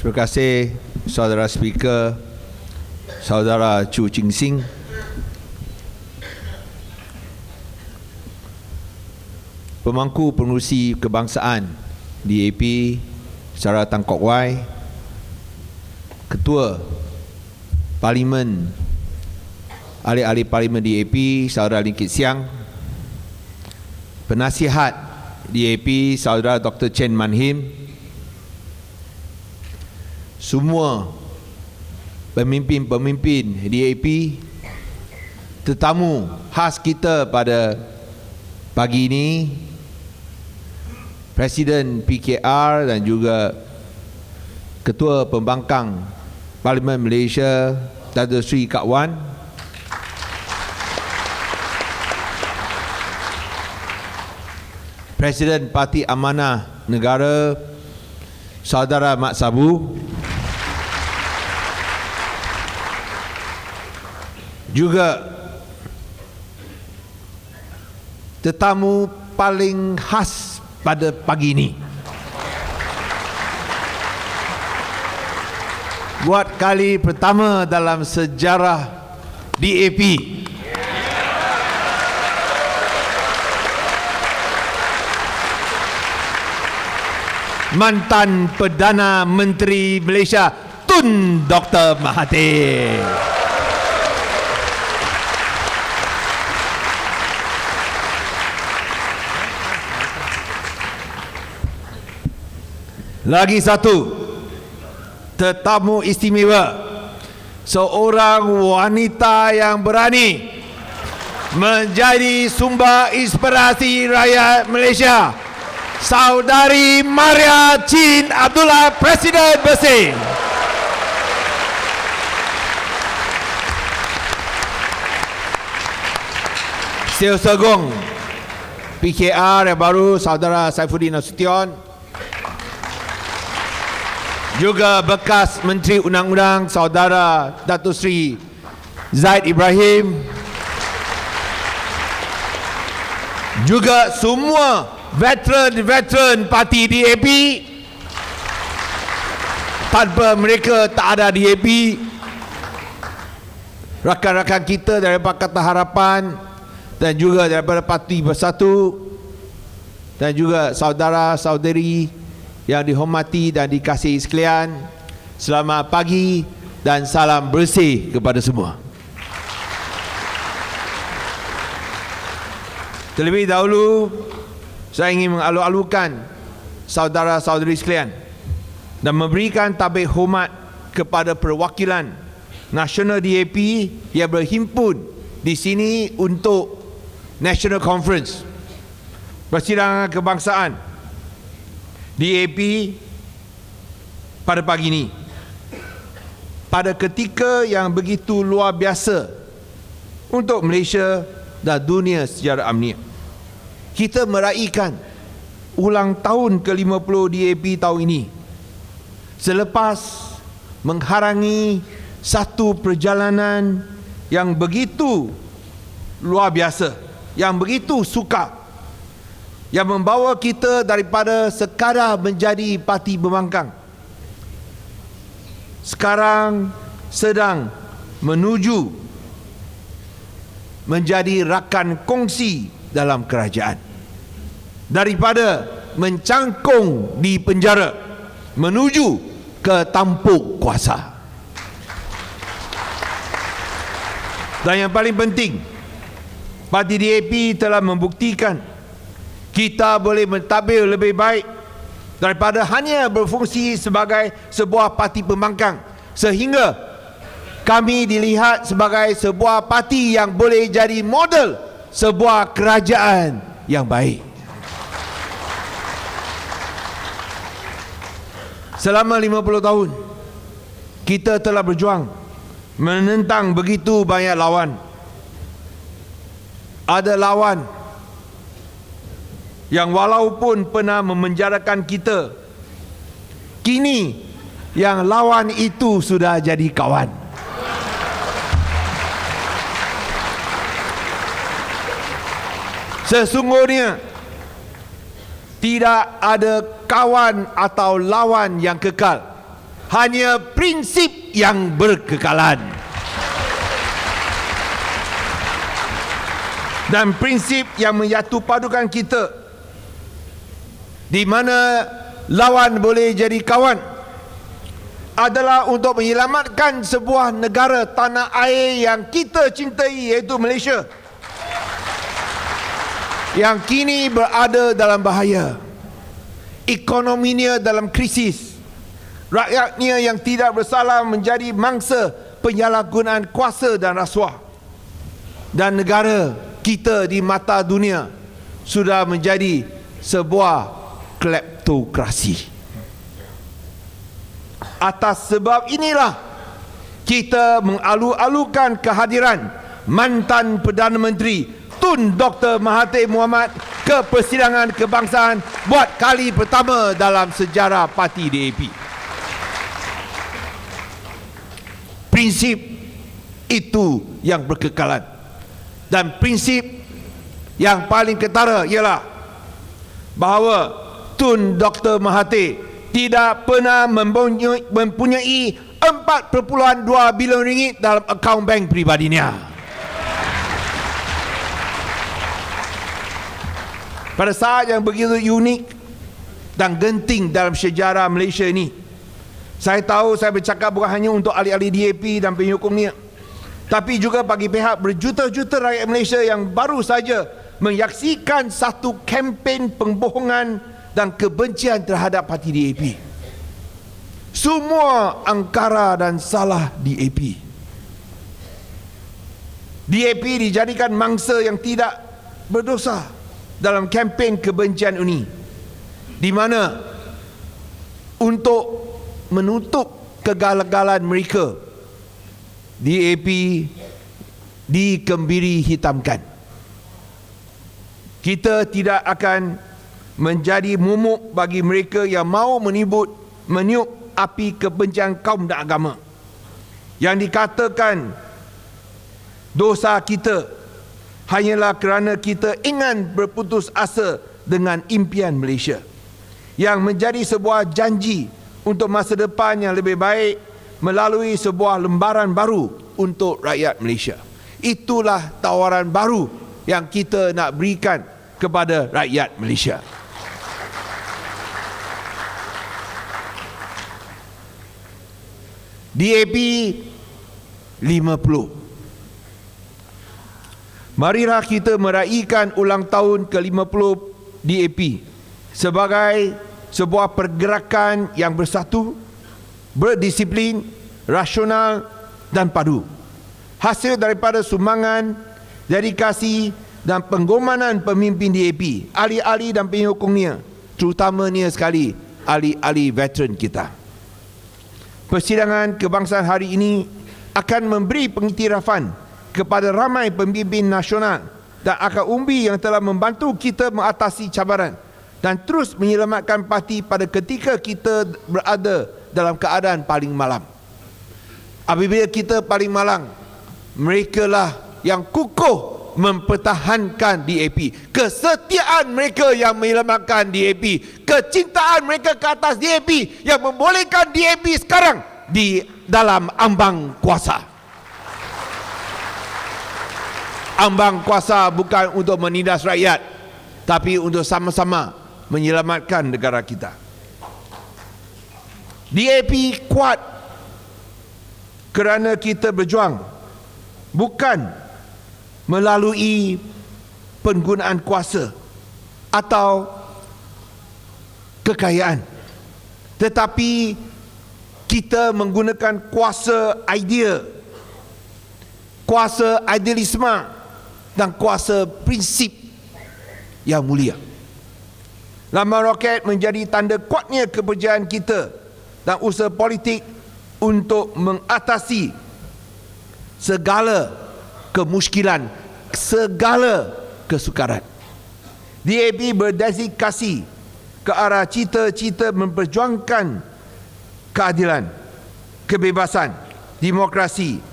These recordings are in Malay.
Terima kasih Saudara Speaker, Saudara Chu Ching Sing. Pemangku Pengerusi Kebangsaan DAP Saudara Tan Kok Wai, Ketua Parlimen, Ahli-ahli Parlimen DAP Saudara Lim Kit Siang, Penasihat DAP Saudara Dr. Chen Manhim, semua pemimpin-pemimpin DAP, tetamu khas kita pada pagi ini, Presiden PKR dan juga Ketua Pembangkang Parlimen Malaysia Datuk Seri Kak Wan, Presiden Parti Amanah Negara Saudara Mat Sabu, juga tetamu paling khas pada pagi ini. Buat kali pertama dalam sejarah DAP, mantan Perdana Menteri Malaysia Tun Dr. Mahathir. Lagi satu tetamu istimewa, seorang wanita yang berani menjadi sumber inspirasi rakyat Malaysia, Saudari Maria Chin Abdullah, Presiden Bersih. Seo Segong PKR yang baru Saudara Saifuddin Nasution, juga bekas Menteri Undang-Undang Saudara Datuk Seri Zaid Ibrahim, juga semua veteran parti DAP. Tanpa mereka tak ada DAP. Rakan-rakan kita daripada Pakatan Harapan dan juga daripada Parti Bersatu, dan juga saudara-saudari yang dihormati dan dikasihi sekalian, selamat pagi dan salam bersih kepada semua. Terlebih dahulu, saya ingin mengalu-alukan saudara-saudari sekalian dan memberikan tabik hormat kepada perwakilan Nasional DAP yang berhimpun di sini untuk National Conference Persidangan Kebangsaan DAP pada pagi ini, pada ketika yang begitu luar biasa untuk Malaysia dan dunia secara amniah. Kita meraihkan ulang tahun ke-50 DAP tahun ini selepas mengharangi satu perjalanan yang begitu luar biasa, yang begitu sukar, yang membawa kita daripada sekadar menjadi parti pembangkang, sekarang sedang menuju menjadi rakan kongsi dalam kerajaan. Daripada mencangkung di penjara menuju ke tampuk kuasa. Dan yang paling penting, parti DAP telah membuktikan kita boleh mentadbir lebih baik daripada hanya berfungsi sebagai sebuah parti pembangkang, sehingga kami dilihat sebagai sebuah parti yang boleh jadi model sebuah kerajaan yang baik. Selama 50 tahun kita telah berjuang menentang begitu banyak lawan. Ada lawan yang walaupun pernah memenjarakan kita, kini yang lawan itu sudah jadi kawan. Sesungguhnya tidak ada kawan atau lawan yang kekal. hanya prinsip yang berkekalan. Dan prinsip yang menyatu padukan kita, di mana lawan boleh jadi kawan, adalah untuk menyelamatkan sebuah negara tanah air yang kita cintai, iaitu Malaysia, yang kini berada dalam bahaya. Ekonominya dalam krisis, rakyatnya yang tidak bersalah menjadi mangsa penyalahgunaan kuasa dan rasuah, dan negara kita di mata dunia sudah menjadi sebuah kleptokrasi. Atas sebab inilah kita mengalu-alukan kehadiran mantan Perdana Menteri Tun Dr. Mahathir Mohamad ke persidangan kebangsaan buat kali pertama dalam sejarah parti DAP. Prinsip itu yang berkekalan. Dan prinsip yang paling ketara ialah bahawa Tun Dr. Mahathir tidak pernah mempunyai 4.2 bilion ringgit dalam akaun bank pribadinya. Pada saat yang begitu unik dan genting dalam sejarah Malaysia ini, saya tahu saya bercakap bukan hanya untuk ahli-ahli DAP dan penyokongnya, tapi juga bagi pihak berjuta-juta rakyat Malaysia yang baru saja menyaksikan satu kempen pembohongan dan kebencian terhadap parti DAP. Semua angkara dan salah DAP. DAP dijadikan mangsa yang tidak berdosa dalam kempen kebencian ini, di mana untuk menutup kegagalan mereka, DAP dikembiri hitamkan. Kita tidak akan menjadi momok bagi mereka yang mahu meniup api kebencian kaum dan agama, yang dikatakan dosa kita hanyalah kerana kita ingin berputus asa dengan impian Malaysia, yang menjadi sebuah janji untuk masa depan yang lebih baik melalui sebuah lembaran baru untuk rakyat Malaysia. Itulah tawaran baru yang kita nak berikan kepada rakyat Malaysia. DAP 50. Marilah kita meraihkan ulang tahun ke-50 DAP sebagai sebuah pergerakan yang bersatu, berdisiplin, rasional dan padu. Hasil daripada sumbangan, dedikasi dan pengorbanan pemimpin DAP, ahli-ahli dan penyokongnya, terutamanya sekali ahli-ahli veteran kita. Persidangan kebangsaan hari ini akan memberi pengiktirafan kepada ramai pemimpin nasional dan akar umbi yang telah membantu kita mengatasi cabaran dan terus menyelamatkan parti pada ketika kita berada dalam keadaan paling malam. Apabila kita paling malang, merekalah yang kukuh mempertahankan DAP. Kesetiaan mereka yang menyelamatkan DAP, kecintaan mereka ke atas DAP yang membolehkan DAP sekarang di dalam ambang kuasa. Ambang kuasa bukan untuk menindas rakyat, tapi untuk sama-sama menyelamatkan negara kita. DAP kuat kerana kita berjuang, bukan melalui penggunaan kuasa atau kekayaan, tetapi kita menggunakan kuasa idea, kuasa idealisme dan kuasa prinsip yang mulia. Lambang roket menjadi tanda kuatnya kepercayaan kita dan usaha politik untuk mengatasi segala kemuskilan, segala kesukaran. DAP berdedikasi ke arah cita-cita memperjuangkan keadilan, kebebasan, demokrasi,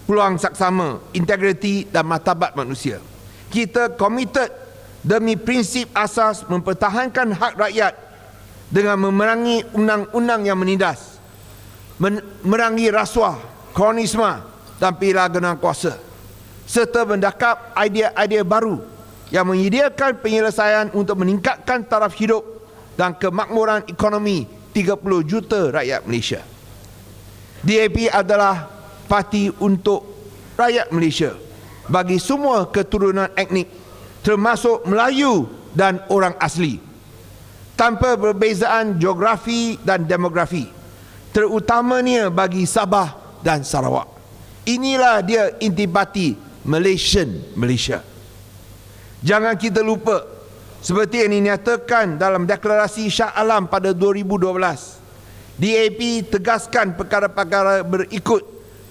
peluang saksama, integriti dan martabat manusia. Kita komited demi prinsip asas mempertahankan hak rakyat dengan memerangi undang-undang yang menindas, merangi rasuah, kronisme dan penyalahgunaan kuasa, serta mendakap idea-idea baru yang menyediakan penyelesaian untuk meningkatkan taraf hidup dan kemakmuran ekonomi 30 juta rakyat Malaysia. DAP adalah parti untuk rakyat Malaysia bagi semua keturunan etnik, termasuk Melayu dan orang asli, tanpa perbezaan geografi dan demografi, terutamanya bagi Sabah dan Sarawak. Inilah dia intipati Malaysia. Jangan kita lupa, seperti yang dinyatakan dalam deklarasi Shah Alam pada 2012, DAP tegaskan perkara-perkara berikut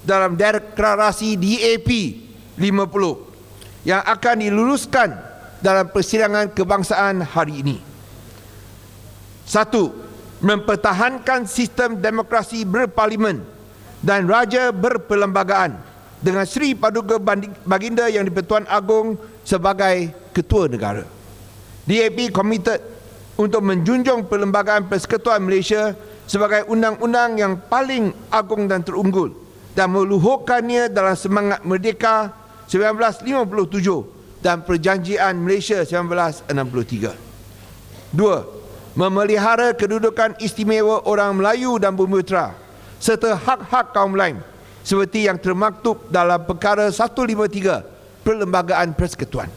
dalam deklarasi DAP 50 yang akan diluluskan dalam persidangan kebangsaan hari ini. 1. Mempertahankan sistem demokrasi berparlimen dan raja berperlembagaan dengan Seri Paduka Baginda Yang di-Pertuan Agong sebagai Ketua Negara. DAP komited untuk menjunjung Perlembagaan Persekutuan Malaysia sebagai undang-undang yang paling agung dan terunggul dan meluhurkannya dalam semangat Merdeka 1957 dan Perjanjian Malaysia 1963. 2. Memelihara kedudukan istimewa orang Melayu dan Bumiputera serta hak-hak kaum lain seperti yang termaktub dalam perkara 153 Perlembagaan Persekutuan.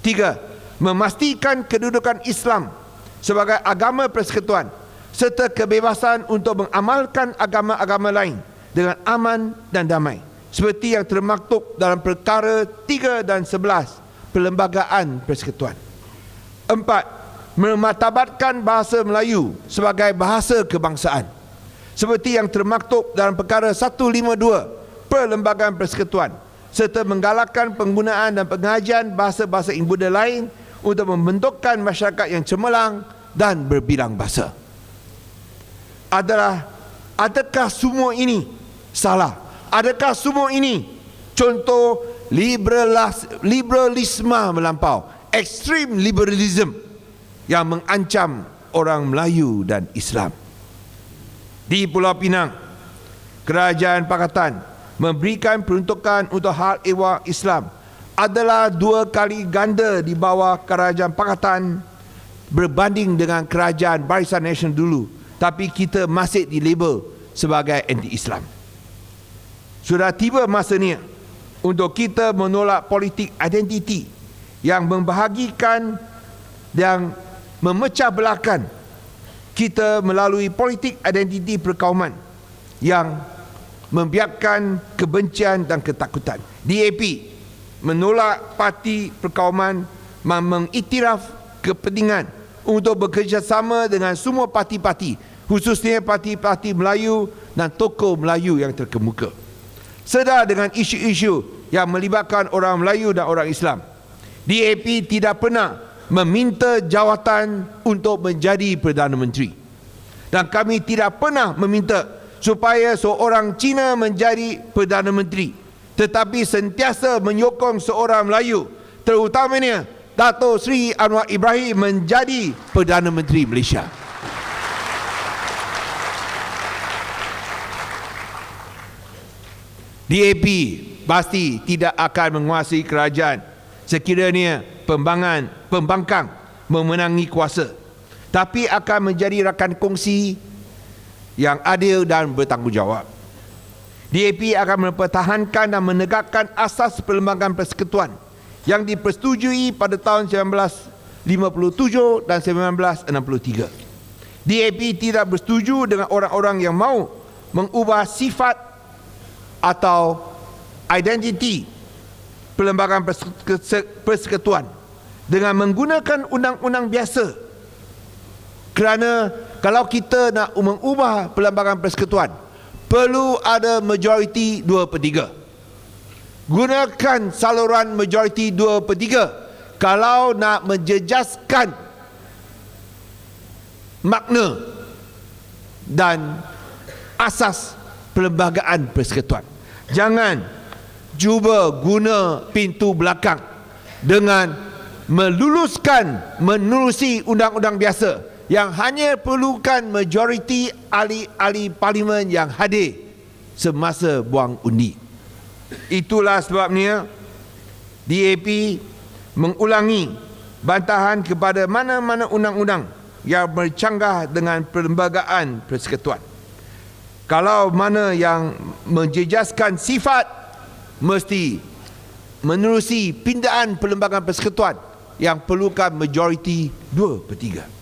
3. Memastikan kedudukan Islam sebagai agama persekutuan serta kebebasan untuk mengamalkan agama-agama lain dengan aman dan damai seperti yang termaktub dalam perkara 3 dan 11 Perlembagaan Persekutuan. 4. Memartabatkan bahasa Melayu sebagai bahasa kebangsaan seperti yang termaktub dalam perkara 152 Perlembagaan Persekutuan serta menggalakkan penggunaan dan pengajian bahasa-bahasa ibunda lain untuk membentukkan masyarakat yang cemerlang dan berbilang bahasa. Adakah semua ini salah? Adakah semua ini contoh liberalisme melampau, ekstrim liberalism yang mengancam orang Melayu dan Islam? Di Pulau Pinang, Kerajaan Pakatan memberikan peruntukan untuk hal ehwal Islam adalah 2 kali ganda di bawah Kerajaan Pakatan berbanding dengan Kerajaan Barisan Nasional dulu, tapi kita masih dilabel sebagai anti-Islam. Sudah tiba masanya untuk kita menolak politik identiti yang membahagikan dan memecah belahkan kita melalui politik identiti perkauman yang membiarkan kebencian dan ketakutan. DAP menolak parti perkauman mengiktiraf kepentingan untuk bekerjasama dengan semua parti-parti, khususnya parti-parti Melayu dan tokoh Melayu yang terkemuka. Sedar dengan isu-isu yang melibatkan orang Melayu dan orang Islam, DAP tidak pernah meminta jawatan untuk menjadi Perdana Menteri. Dan kami tidak pernah meminta supaya seorang Cina menjadi Perdana Menteri, tetapi sentiasa menyokong seorang Melayu, terutamanya Dato' Seri Anwar Ibrahim menjadi Perdana Menteri Malaysia. DAP pasti tidak akan menguasai kerajaan sekiranya pembangkang memenangi kuasa, tapi akan menjadi rakan kongsi yang adil dan bertanggungjawab. DAP akan mempertahankan dan menegakkan asas Perlembagaan Persekutuan yang dipersetujui pada tahun 1957 dan 1963. DAP tidak bersetuju dengan orang-orang yang mahu mengubah sifat atau identiti Perlembagaan Persekutuan dengan menggunakan undang-undang biasa. Kerana kalau kita nak mengubah Perlembagaan Persekutuan, perlu ada majoriti 2/3. Gunakan saluran majoriti 2/3 kalau nak menjejaskan makna dan asas Perlembagaan Persekutuan. Jangan cuba guna pintu belakang dengan menerusi undang-undang biasa yang hanya perlukan majoriti ahli-ahli parlimen yang hadir semasa buang undi. Itulah sebabnya DAP mengulangi bantahan kepada mana-mana undang-undang yang bercanggah dengan perlembagaan persekutuan. Kalau mana yang menjejaskan sifat, mesti menerusi pindaan perlembagaan persekutuan yang perlukan majoriti 2/3.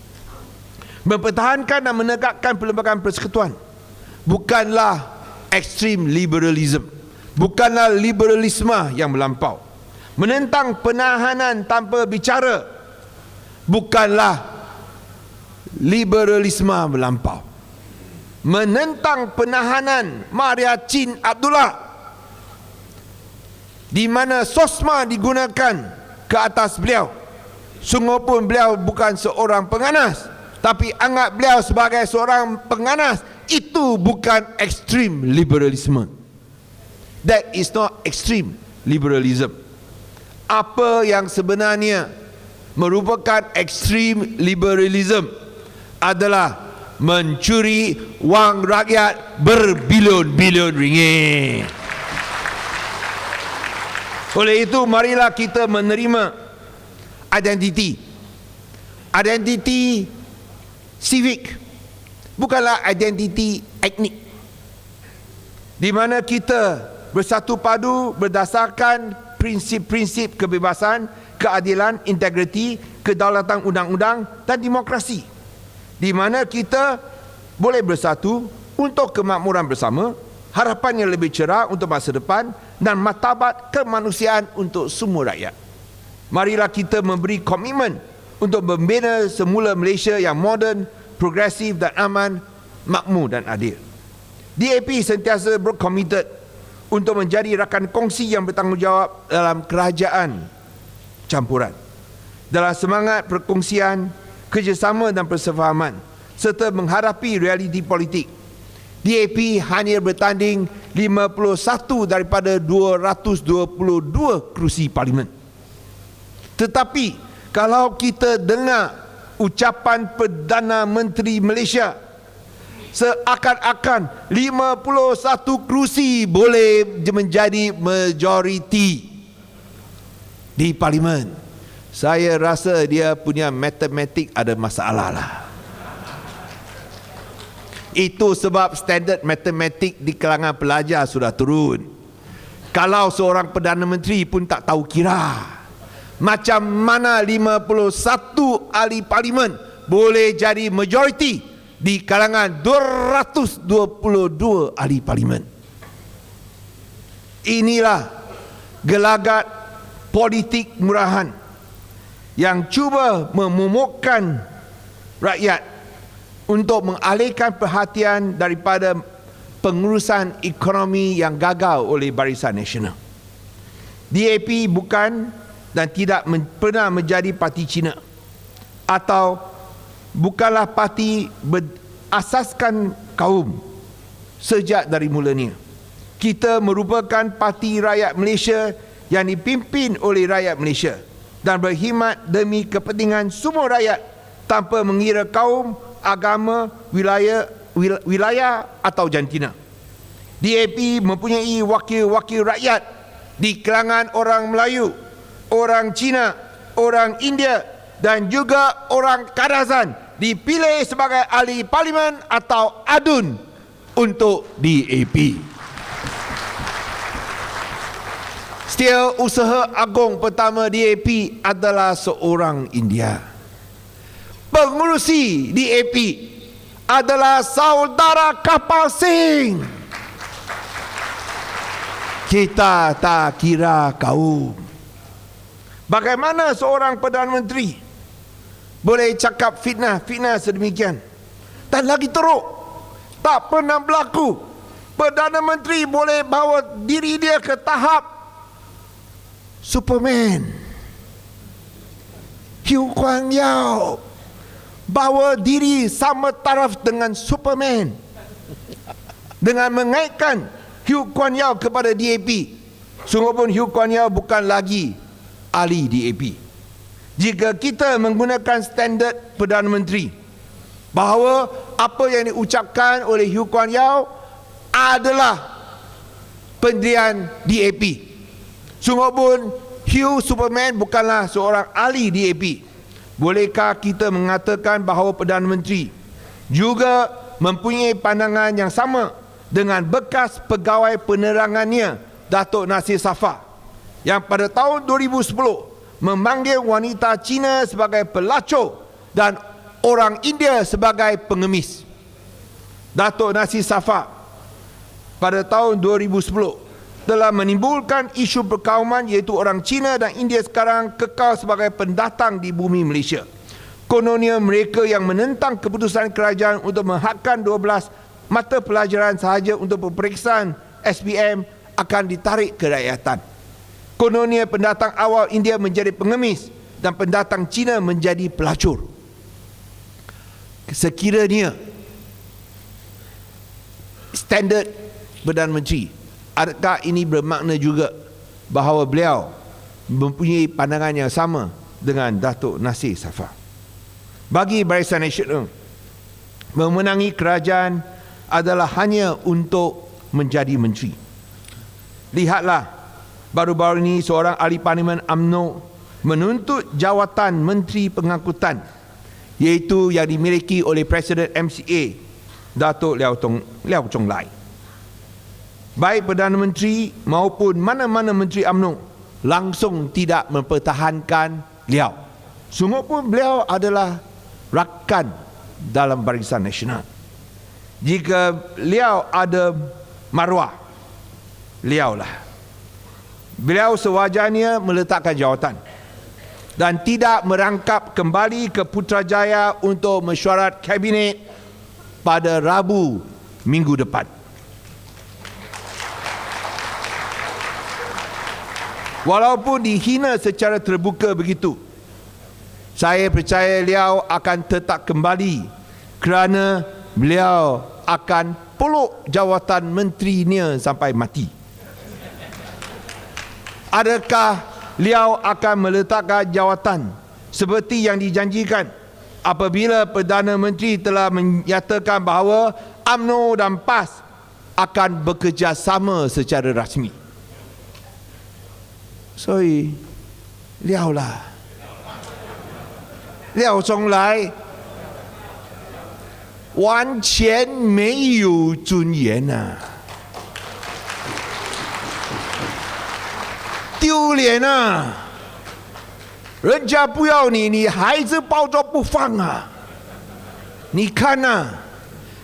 Mempertahankan dan menegakkan perlembagaan persekutuan bukanlah ekstrim liberalism, bukanlah liberalisme yang melampau. Menentang penahanan tanpa bicara bukanlah liberalisme melampau. Menentang penahanan Maria Chin Abdullah, di mana SOSMA digunakan ke atas beliau, sungguh pun beliau bukan seorang penganas, tapi anggap beliau sebagai seorang penganas, itu bukan ekstrim liberalisme. That is not extreme liberalism. Apa yang sebenarnya merupakan ekstrim liberalism adalah mencuri wang rakyat berbilion-bilion ringgit. Oleh itu, marilah kita menerima identiti civic, bukanlah identiti etnik, di mana kita bersatu padu berdasarkan prinsip-prinsip kebebasan, keadilan, integriti, kedaulatan undang-undang dan demokrasi, di mana kita boleh bersatu untuk kemakmuran bersama, harapan yang lebih cerah untuk masa depan, dan martabat kemanusiaan untuk semua rakyat. Marilah kita memberi komitmen untuk membina semula Malaysia yang moden, progresif dan aman, makmur dan adil. DAP sentiasa berkomited untuk menjadi rakan kongsi yang bertanggungjawab dalam kerajaan campuran. Dalam semangat perkongsian, kerjasama dan persefahaman, serta menghadapi realiti politik, DAP hanya bertanding 51 daripada 222 kerusi parlimen. Tetapi kalau kita dengar ucapan Perdana Menteri Malaysia, seakan-akan 51 kerusi boleh menjadi majoriti di parlimen, saya rasa dia punya matematik ada masalah lah. Itu sebab standard matematik di kalangan pelajar sudah turun. Kalau seorang Perdana Menteri pun tak tahu kira, macam mana 51 ahli parlimen boleh jadi majoriti di kalangan 222 ahli parlimen. Inilah gelagat politik murahan yang cuba memomokkan rakyat untuk mengalihkan perhatian daripada pengurusan ekonomi yang gagal oleh Barisan Nasional. DAP bukan dan tidak pernah menjadi parti Cina, atau bukanlah parti berasaskan kaum sejak dari mulanya. Kita merupakan parti rakyat Malaysia yang dipimpin oleh rakyat Malaysia dan berkhidmat demi kepentingan semua rakyat tanpa mengira kaum, agama, wilayah atau jantina. DAP mempunyai wakil-wakil rakyat di kalangan orang Melayu, orang Cina, orang India dan juga orang Kadazan, dipilih sebagai ahli parlimen atau adun untuk DAP. Setiausaha agung pertama DAP adalah seorang India. Pengurusi DAP adalah saudara kapal Sing. Kita tak kira kaum. Bagaimana seorang Perdana Menteri boleh cakap fitnah sedemikian? Dan lagi teruk, tak pernah berlaku Perdana Menteri boleh bawa diri dia ke tahap Superman. Hu Kuan Yew bawa diri sama taraf dengan Superman dengan mengaitkan Hu Kuan Yew kepada DAP. Sungguh pun Hu Kuan Yew bukan lagi ahli DAP. Jika kita menggunakan standard Perdana Menteri, bahawa apa yang diucapkan oleh Hu Kuan Yew adalah pendirian DAP. Sungguh pun Hugh Superman bukanlah seorang ahli DAP. Bolehkah kita mengatakan bahawa Perdana Menteri juga mempunyai pandangan yang sama dengan bekas pegawai penerangannya Datuk Nasir Safar yang pada tahun 2010 memanggil wanita Cina sebagai pelacur dan orang India sebagai pengemis. Datuk Nasir Safar pada tahun 2010 telah menimbulkan isu perkauman, iaitu orang Cina dan India sekarang kekal sebagai pendatang di bumi Malaysia. Kononnya mereka yang menentang keputusan kerajaan untuk menghadkan 12 mata pelajaran sahaja untuk peperiksaan SPM akan ditarik ke rakyatan. Kononnya pendatang awal India menjadi pengemis dan pendatang Cina menjadi pelacur. Sekiranya standard Perdana Menteri, adakah ini bermakna juga bahawa beliau mempunyai pandangan yang sama dengan Datuk Nasir Safar? Bagi Barisan Nasional, memenangi kerajaan adalah hanya untuk menjadi menteri. Lihatlah, baru-baru ini seorang ahli parlimen UMNO menuntut jawatan Menteri Pengangkutan, iaitu yang dimiliki oleh Presiden MCA Datuk Liau Chong Lai. Baik Perdana Menteri maupun mana-mana Menteri UMNO langsung tidak mempertahankan beliau. Sungguh pun beliau adalah rakan dalam Barisan Nasional. Jika beliau ada maruah, beliau sewajarnya meletakkan jawatan dan tidak merangkap kembali ke Putrajaya untuk mesyuarat kabinet pada Rabu minggu depan. Walaupun dihina secara terbuka begitu, saya percaya beliau akan tetap kembali kerana beliau akan peluk jawatan menterinya sampai mati. Adakah beliau akan meletakkan jawatan seperti yang dijanjikan apabila Perdana Menteri telah menyatakan bahawa UMNO dan PAS akan bekerjasama secara rasmi? 所以料啦，廖仲来完全没有尊严啊，丢脸啊！人家不要你，你还是抱着不放啊！你看啊，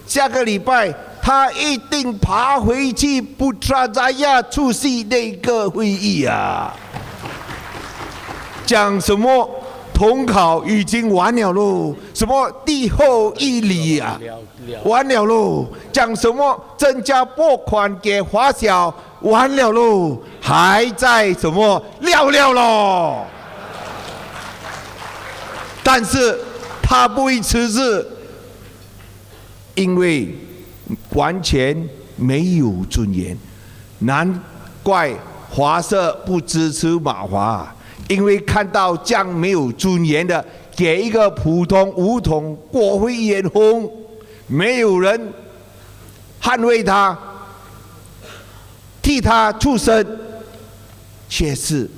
下个礼拜他一定爬回去Putrajaya出席那个会议啊！讲什么统考已经完了喽，什么地后一里啊，完了喽，讲什么增加拨款给华小，完了喽，还在什么料咯？但是他不会辞职，因为完全没有尊严，难怪华社不支持马华。因为看到这样没有尊严的，给一个普通武统国会议员轰，没有人捍卫他，替他出声，却是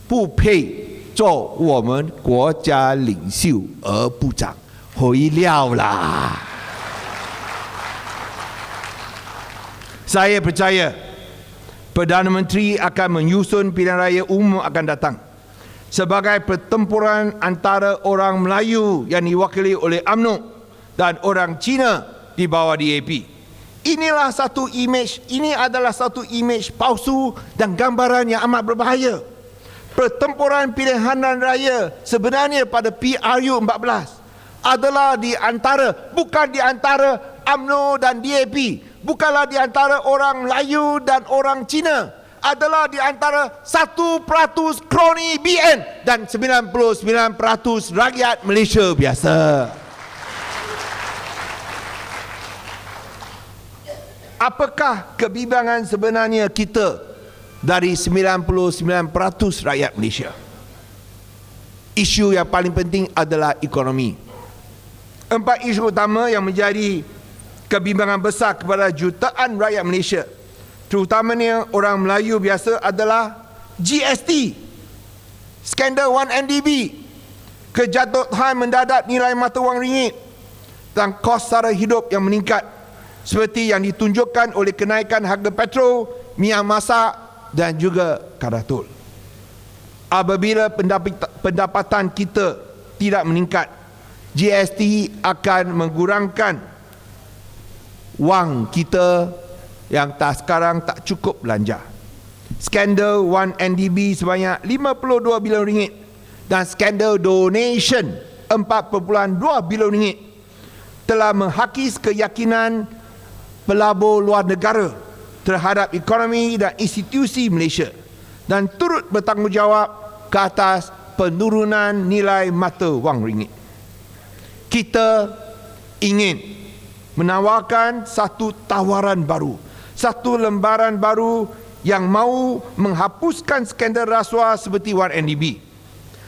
不配做我们国家领袖而部长，回料啦。Saya percaya Perdana Menteri akan menyusun pilihan raya umum akan datang sebagai pertempuran antara orang Melayu yang diwakili oleh UMNO dan orang Cina di bawah DAP. Inilah satu imej, ini adalah satu imej palsu dan gambaran yang amat berbahaya. Pertempuran pilihan raya sebenarnya pada PRU 14 adalah di antara, bukan di antara UMNO dan DAP, bukanlah di antara orang Melayu dan orang Cina, adalah di antara 1% kroni BN dan 99% rakyat Malaysia biasa. Apakah kebimbangan sebenarnya kita dari 99% rakyat Malaysia? Isu yang paling penting adalah ekonomi. Empat isu utama yang menjadi kebimbangan besar kepada jutaan rakyat Malaysia, terutamanya orang Melayu biasa, adalah GST, skandal 1MDB, kejatuhan mendadak nilai mata wang ringgit dan kos sara hidup yang meningkat seperti yang ditunjukkan oleh kenaikan harga petrol, minyak masak dan juga kadar tol. Apabila pendapatan kita tidak meningkat, GST akan mengurangkan wang kita yang sekarang tak cukup belanja. Skandal 1MDB sebanyak 52 bilion ringgit dan skandal donation 4.2 bilion ringgit telah menghakis keyakinan pelabur luar negara terhadap ekonomi dan institusi Malaysia dan turut bertanggungjawab ke atas penurunan nilai mata wang ringgit. Kita ingin menawarkan satu tawaran baru, satu lembaran baru yang mahu menghapuskan skandal rasuah seperti 1MDB,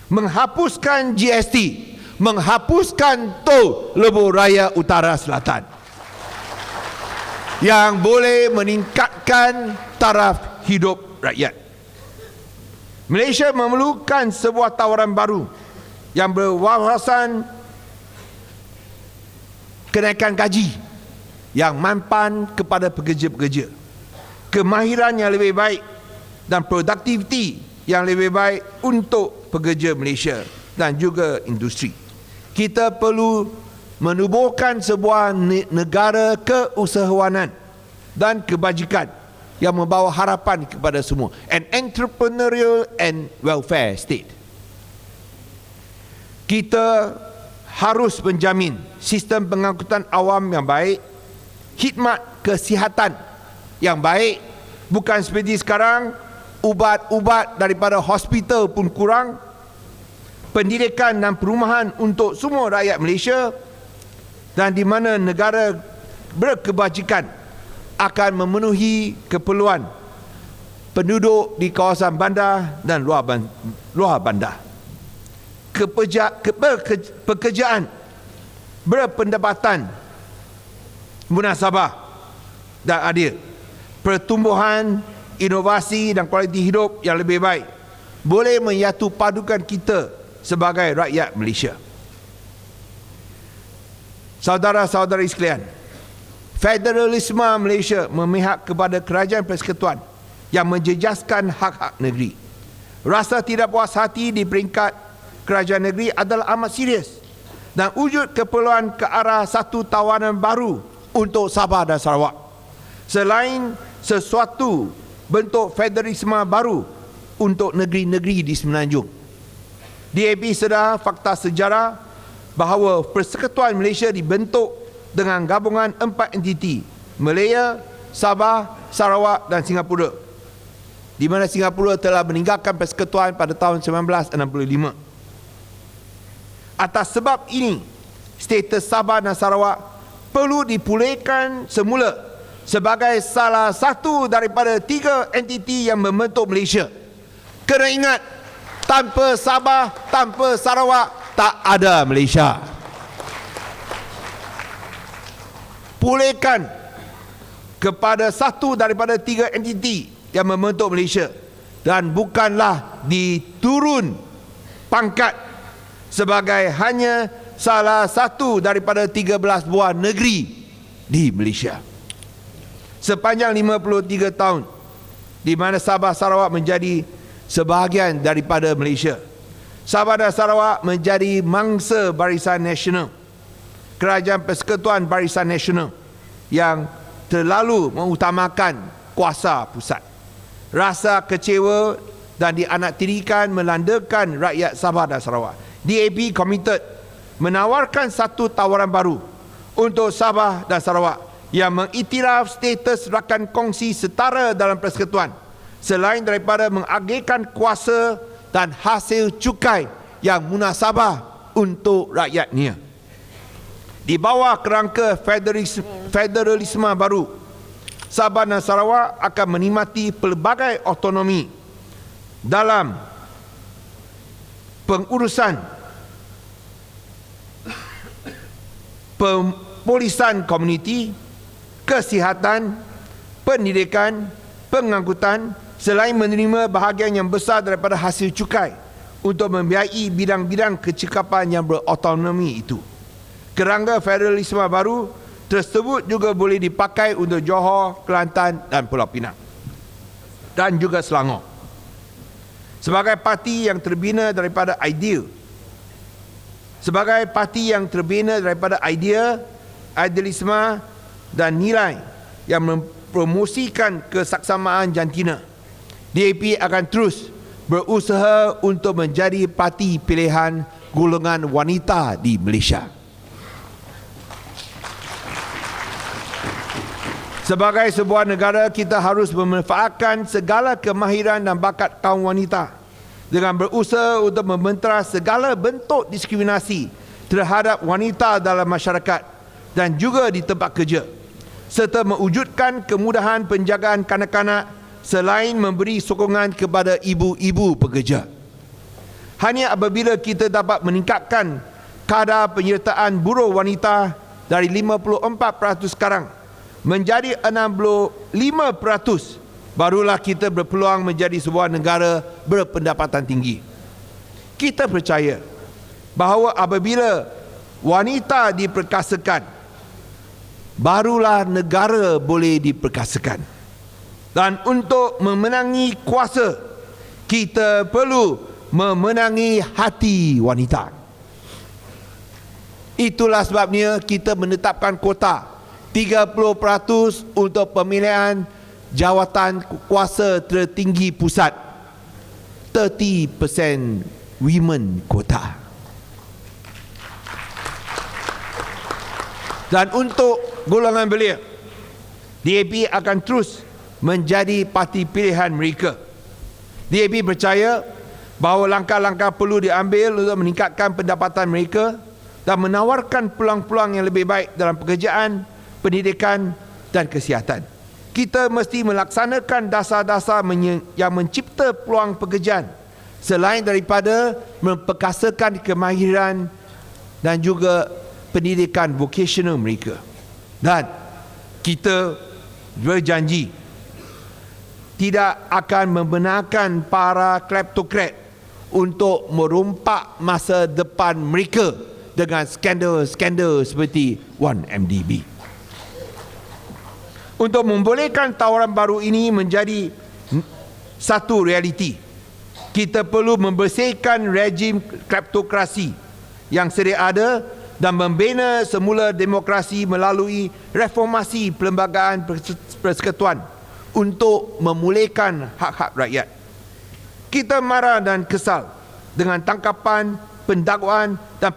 menghapuskan GST, menghapuskan tol Lebuh Raya Utara Selatan yang boleh meningkatkan taraf hidup rakyat. Malaysia memerlukan sebuah tawaran baru yang berwawasan kenaikan gaji yang mampan kepada pekerja-pekerja, kemahiran yang lebih baik dan produktiviti yang lebih baik untuk pekerja Malaysia dan juga industri. Kita perlu menubuhkan sebuah negara keusahawanan dan kebajikan yang membawa harapan kepada semua, an entrepreneurial and welfare state. Kita harus menjamin sistem pengangkutan awam yang baik, khidmat kesihatan yang baik, bukan seperti sekarang ubat-ubat daripada hospital pun kurang, pendidikan dan perumahan untuk semua rakyat Malaysia, dan di mana negara berkebajikan akan memenuhi keperluan penduduk di kawasan bandar dan luar bandar. Pekerjaan berpendapatan munasabah dan adil, pertumbuhan, inovasi dan kualiti hidup yang lebih baik boleh menyatu padukan kita sebagai rakyat Malaysia. Saudara-saudari sekalian, federalisme Malaysia memihak kepada kerajaan persekutuan yang menjejaskan hak-hak negeri. Rasa tidak puas hati di peringkat kerajaan negeri adalah amat serius dan wujud keperluan ke arah satu tawanan baru untuk Sabah dan Sarawak. Selain sesuatu bentuk federalisme baru untuk negeri-negeri di Semenanjung. DAP sedar fakta sejarah bahawa Persekutuan Malaysia dibentuk dengan gabungan 4 entiti, Malaya, Sabah, Sarawak dan Singapura, di mana Singapura telah meninggalkan persekutuan pada tahun 1965. Atas sebab ini, status Sabah dan Sarawak perlu dipulihkan semula sebagai salah satu daripada 3 entiti yang membentuk Malaysia. Kena ingat, tanpa Sabah, tanpa Sarawak, tak ada Malaysia. Pulihkan kepada satu daripada 3 entiti yang membentuk Malaysia dan bukanlah diturun pangkat sebagai hanya salah satu daripada 13 buah negeri di Malaysia. Sepanjang 53 tahun di mana Sabah Sarawak menjadi sebahagian daripada Malaysia, Sabah dan Sarawak menjadi mangsa Barisan Nasional, Kerajaan Persekutuan Barisan Nasional yang terlalu mengutamakan kuasa pusat. Rasa kecewa dan dianaktirikan melandakan rakyat Sabah dan Sarawak. DAP komited menawarkan satu tawaran baru untuk Sabah dan Sarawak yang mengiktiraf status rakan kongsi setara dalam persekutuan, selain daripada mengagihkan kuasa dan hasil cukai yang munasabah untuk rakyatnya. Di bawah kerangka federalisme baru, Sabah dan Sarawak akan menikmati pelbagai autonomi dalam pengurusan Polisan komuniti, kesihatan, pendidikan, pengangkutan, selain menerima bahagian yang besar daripada hasil cukai untuk membiayai bidang-bidang kecekapan yang berautonomi itu. Kerangka federalisme baru tersebut juga boleh dipakai untuk Johor, Kelantan dan Pulau Pinang dan juga Selangor. Sebagai parti yang terbina daripada idealisme dan nilai yang mempromosikan kesaksamaan jantina, DAP akan terus berusaha untuk menjadi parti pilihan golongan wanita di Malaysia. Sebagai sebuah negara, kita harus memanfaatkan segala kemahiran dan bakat kaum wanita dengan berusaha untuk membentara segala bentuk diskriminasi terhadap wanita dalam masyarakat dan juga di tempat kerja, serta mewujudkan kemudahan penjagaan kanak-kanak selain memberi sokongan kepada ibu-ibu pekerja. Hanya apabila kita dapat meningkatkan kadar penyertaan buruh wanita dari 54% sekarang menjadi 65%, barulah kita berpeluang menjadi sebuah negara berpendapatan tinggi. Kita percaya bahawa apabila wanita diperkasakan, barulah negara boleh diperkasakan. Dan untuk memenangi kuasa, kita perlu memenangi hati wanita. Itulah sebabnya kita menetapkan kota 30% untuk pemilihan jawatan kuasa tertinggi pusat, 30% women quota. Dan untuk golongan belia, DAP akan terus menjadi parti pilihan mereka. DAP percaya bahawa langkah-langkah perlu diambil untuk meningkatkan pendapatan mereka dan menawarkan peluang-peluang yang lebih baik dalam pekerjaan, pendidikan dan kesihatan. Kita mesti melaksanakan dasar-dasar yang mencipta peluang pekerjaan selain daripada memperkasakan kemahiran dan juga pendidikan vocasional mereka. Dan kita berjanji tidak akan membenarkan para kleptokrat untuk merompak masa depan mereka dengan skandal-skandal seperti 1MDB. Untuk membolehkan tawaran baru ini menjadi satu realiti, kita perlu membersihkan rejim kleptokrasi yang sedia ada dan membina semula demokrasi melalui reformasi perlembagaan persekutuan untuk memulihkan hak-hak rakyat. Kita marah dan kesal dengan tangkapan, pendakwaan dan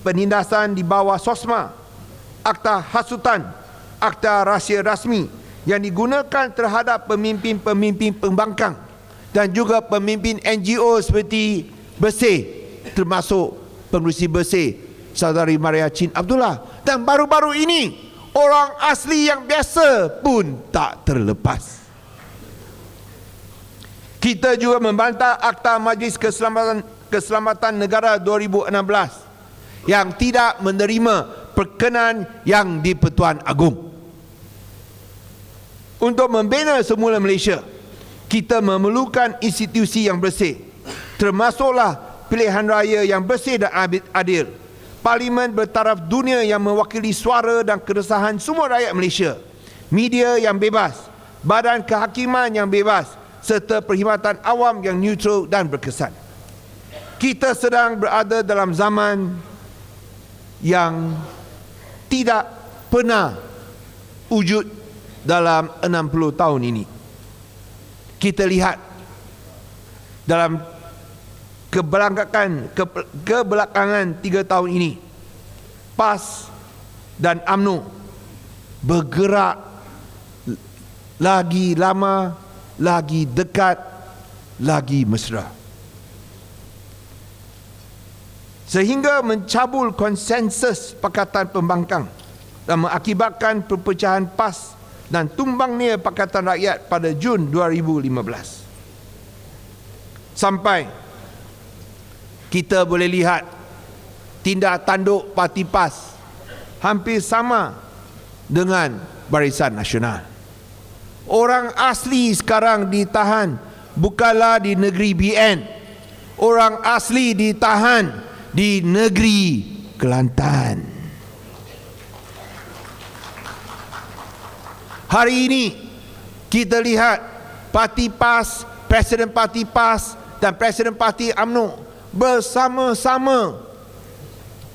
penindasan di bawah SOSMA, Akta Hasutan, Akta Rahsia Rasmi yang digunakan terhadap pemimpin-pemimpin pembangkang dan juga pemimpin NGO seperti Bersih, termasuk Pengerusi Bersih Saudari Maria Chin Abdullah, dan baru-baru ini orang asli yang biasa pun tak terlepas. Kita juga membantah Akta Majlis Keselamatan Negara 2016 yang tidak menerima perkenan yang di-Pertuan Agong. Untuk membina semula Malaysia, kita memerlukan institusi yang bersih, termasuklah pilihan raya yang bersih dan adil, parlimen bertaraf dunia yang mewakili suara dan keresahan semua rakyat Malaysia, media yang bebas, badan kehakiman yang bebas, serta perkhidmatan awam yang neutral dan berkesan. Kita sedang berada dalam zaman yang tidak pernah wujud dalam 60 tahun ini. Kita lihat dalam kebelakangan 3 tahun ini, PAS dan UMNO bergerak lagi lama, lagi dekat, lagi mesra, sehingga mencabul konsensus Pakatan Pembangkang dan mengakibatkan perpecahan PAS dan tumbangnya Pakatan Rakyat pada Jun 2015. Sampai kita boleh lihat tindak tanduk parti PAS hampir sama dengan Barisan Nasional. Orang asli sekarang ditahan bukanlah di negeri BN. Orang asli ditahan di negeri Kelantan. Hari ini kita lihat Parti PAS, Presiden Parti PAS dan Presiden Parti UMNO bersama-sama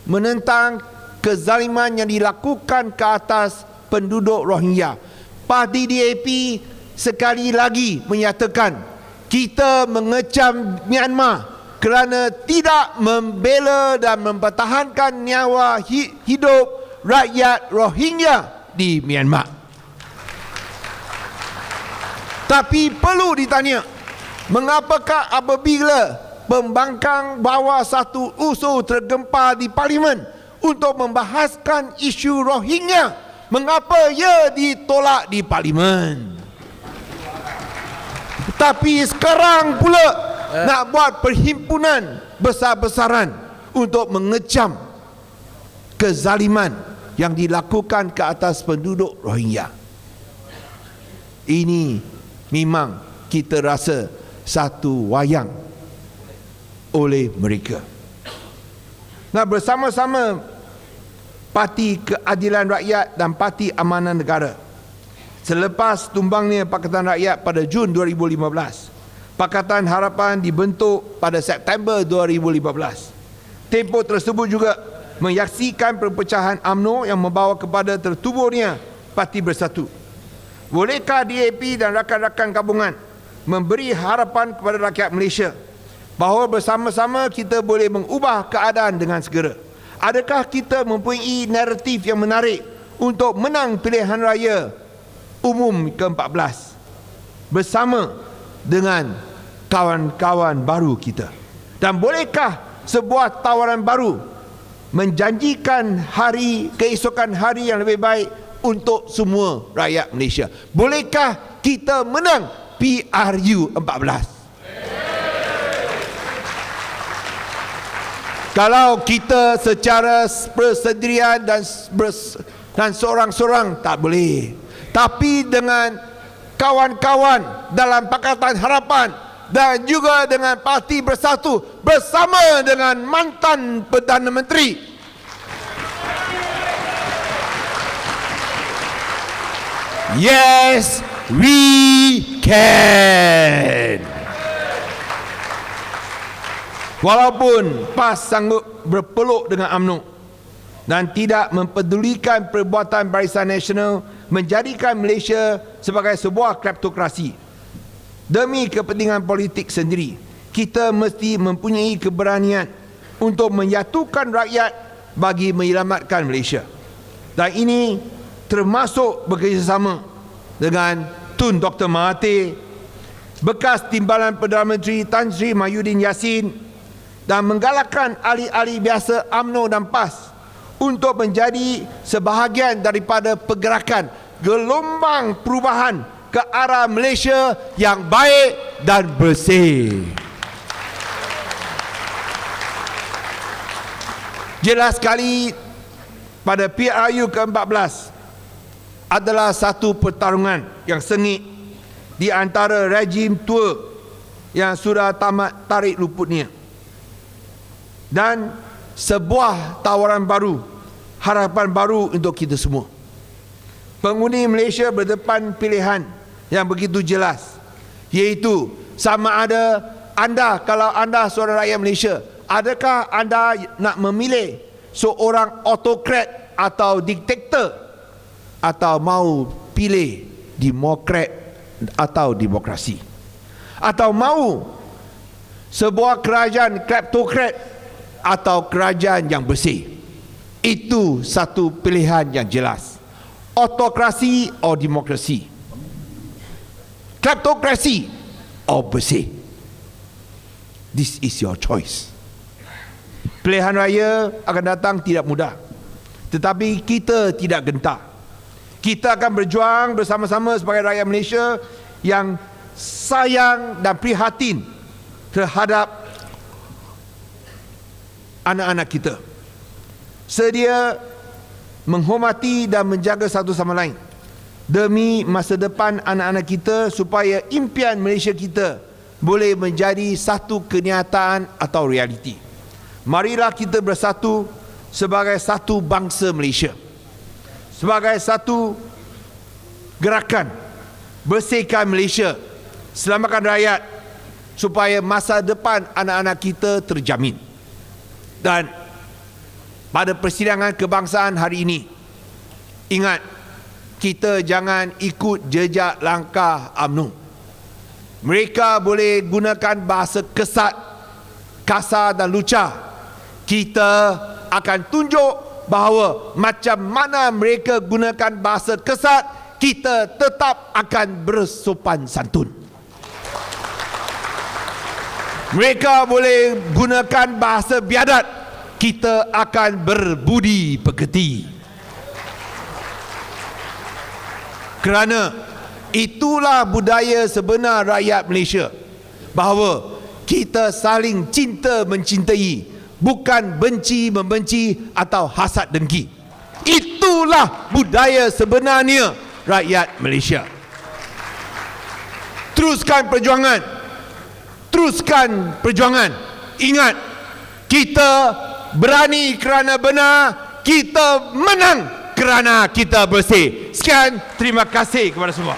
menentang kezaliman yang dilakukan ke atas penduduk Rohingya. Parti DAP sekali lagi menyatakan kita mengecam Myanmar kerana tidak membela dan mempertahankan nyawa hidup rakyat Rohingya di Myanmar. Tapi perlu ditanya, mengapakah apabila pembangkang bawa satu usul tergempar di Parlimen untuk membahaskan isu Rohingya, mengapa ia ditolak di Parlimen? Tapi sekarang pula nak buat perhimpunan besar-besaran untuk mengecam kezaliman yang dilakukan ke atas penduduk Rohingya. Ini memang kita rasa satu wayang oleh mereka. Nah, bersama-sama Parti Keadilan Rakyat dan Parti Amanah Negara, selepas tumbangnya Pakatan Rakyat pada Jun 2015, Pakatan Harapan dibentuk pada September 2015. Tempoh tersebut juga menyaksikan perpecahan UMNO yang membawa kepada tertuburnya Parti Bersatu. Bolehkah DAP dan rakan-rakan gabungan memberi harapan kepada rakyat Malaysia bahawa bersama-sama kita boleh mengubah keadaan dengan segera? Adakah kita mempunyai naratif yang menarik untuk menang pilihan raya umum ke-14 bersama dengan kawan-kawan baru kita? Dan bolehkah sebuah tawaran baru menjanjikan keesokan hari yang lebih baik untuk semua rakyat Malaysia? Bolehkah kita menang PRU 14? Kalau kita secara persendirian dan seorang-seorang tak boleh, tapi dengan kawan-kawan dalam Pakatan Harapan dan juga dengan Parti Bersatu bersama dengan mantan Perdana Menteri, yes, we can. Walaupun PAS sanggup berpeluk dengan UMNO dan tidak mempedulikan perbuatan Barisan Nasional menjadikan Malaysia sebagai sebuah kleptokrasi demi kepentingan politik sendiri, kita mesti mempunyai keberanian untuk menyatukan rakyat bagi menyelamatkan Malaysia. Dan ini termasuk bekerjasama dengan Tun Dr. Mahathir, bekas Timbalan Perdana Menteri Tan Sri Mahyudin Yassin, dan menggalakkan ahli-ahli biasa UMNO dan PAS untuk menjadi sebahagian daripada pergerakan gelombang perubahan ke arah Malaysia yang baik dan bersih. Jelas sekali pada PRU ke-14 adalah satu pertarungan yang sengit di antara rejim tua yang sudah tamat tarik luputnya dan sebuah tawaran baru, harapan baru untuk kita semua. Pengundi Malaysia berdepan pilihan yang begitu jelas, iaitu sama ada kalau anda seorang rakyat Malaysia, adakah anda nak memilih seorang autokrat atau diktator, atau mau pilih demokrat atau demokrasi, atau mau sebuah kerajaan kleptokrat atau kerajaan yang bersih. Itu satu pilihan yang jelas. Autokrasi atau demokrasi, kleptokrasi atau bersih. This is your choice. Pilihan raya akan datang tidak mudah, tetapi kita tidak gentar. Kita akan berjuang bersama-sama sebagai rakyat Malaysia yang sayang dan prihatin terhadap anak-anak kita. Sedia menghormati dan menjaga satu sama lain demi masa depan anak-anak kita, supaya impian Malaysia kita boleh menjadi satu kenyataan atau realiti. Marilah kita bersatu sebagai satu bangsa Malaysia, sebagai satu gerakan bersihkan Malaysia, selamatkan rakyat, supaya masa depan anak-anak kita terjamin. Dan pada persidangan kebangsaan hari ini, ingat, kita jangan ikut jejak langkah UMNO. Mereka boleh gunakan bahasa kesat, kasar dan lucah. Kita akan tunjuk bahawa macam mana mereka gunakan bahasa kesat, kita tetap akan bersopan santun. Mereka boleh gunakan bahasa biadat, kita akan berbudi pekerti. Kerana itulah budaya sebenar rakyat Malaysia, bahawa kita saling cinta mencintai, bukan benci membenci atau hasad dengki. Itulah budaya sebenarnya rakyat Malaysia. Teruskan perjuangan, teruskan perjuangan. Ingat, kita berani kerana benar, kita menang kerana kita bersih. Sekian, terima kasih kepada semua.